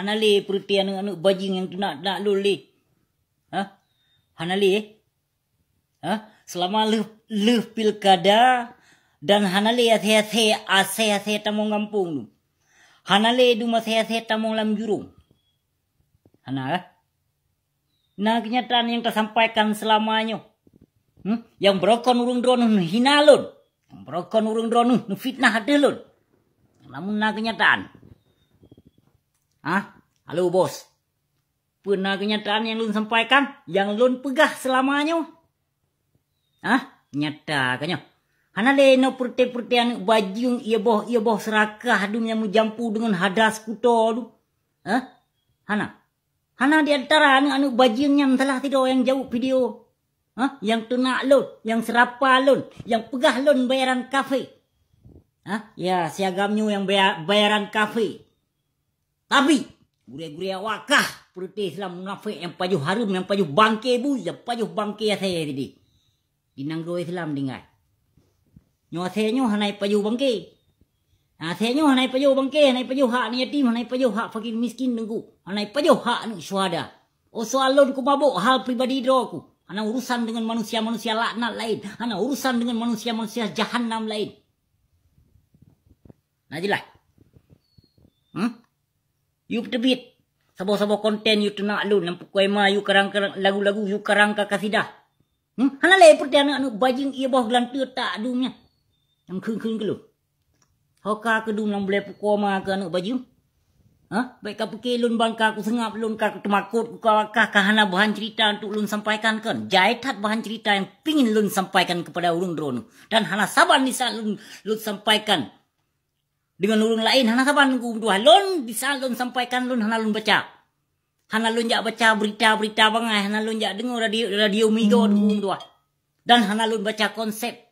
Hanale perti anu bajing yang tu nak luli. Hanale selama leh pilkada dan hanale ase tamong kampung tu. Hanale du ase tamong lam jurung. Hana nah kenyataan yang tersampaikan selamanya. Yang berokon urung drone hinalun. Yang berokon urung drone fitnah adelun. Namun nah kenyataan. Halo bos. Pernah kenyataan yang lun sampaikan, yang lun pegah selamanya. Nyata kanya. Hanale no perte anu bajung ia boh serakah dunia mujampu dengan hadas kuto tu. Hana di antara anu bajing yang telah tidur yang jauh video. Yang tunak lun, yang serapa lun, yang pegah lun bayaran kafe. Ya siagamnya yang bayaran kafe. Tapi gure-gure wakah putih Islam munafik yang pajuh harum, yang pajuh bangke bu, yang pajuh bangke saya tadi. Dinanggo Islam dengar. Nyo asenyo hanai pajuh bangke. Asenyo hanai pajuh bangke, hanai pajuh hak ni yatim, hanai pajuh hak fakir miskin dengku. Hanai pajuh hak ni syuhada. Soalon ku mabuk hal pribadi droku. Ana urusan dengan manusia-manusia laknat lain. Ana urusan dengan manusia-manusia jahannam lain. Najilah. You tebit. Sabo-sabo konten you tenak lun. Nampu kuema you karang-karang lagu-lagu you karang ka kasidah. Hana le perti anak bajing ia bawah gelantir tak adumnya. Yang keng-keng ke lu. Hoka ke dum lam boleh pukoma ke anak bajing. Baik ka pekeh lun bangka ku sengap lun ka temakut ku kawakah kahana bahan cerita untuk lun sampaikan kan. Jaitat bahan cerita yang pingin lun sampaikan kepada urung drone. Dan hana saban di saat lun sampaikan. Dengan urung lain, hana saban ku dua. Lun di saat lun sampaikan lun hana lun baca. Hana lun jak baca berita-berita bangai. Hana lun jak dengar radio Migo dua. Dan hana lun baca konsep.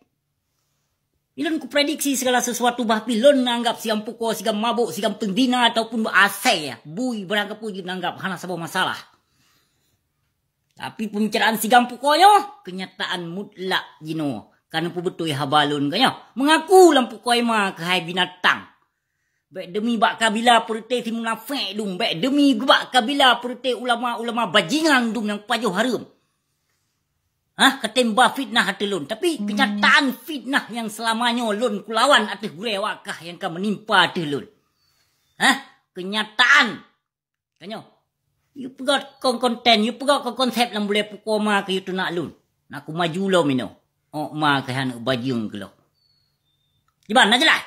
Ilun ku prediksi segala sesuatu bahpi lun nanggap siam pukul, siam mabuk, siam pendina ataupun berasai ya. Bui berangkap puji nanggap hana sebuah masalah. Tapi pembicaraan siam pukulnya kenyataan mutlak jino. Karena pu betul habalun kanya. Mengaku lampu koima ke hai binatang. Baik demi bak kabila perite si munafik dum. Baik demi bak kabila perite ulama-ulama bajingan dum yang pajuh harum. Ketemba fitnah hati lun. Tapi kenyataan fitnah yang selamanya lun kulawan atas gure wakah yang kan menimpa hati lun. Kenyataan. Kanyo. You pegat konten, you pegat konsep yang boleh pukoma ke you tu nak lun. Nak ku maju lo mino. Ma ke hana bajung ke lo. Gimana je lah.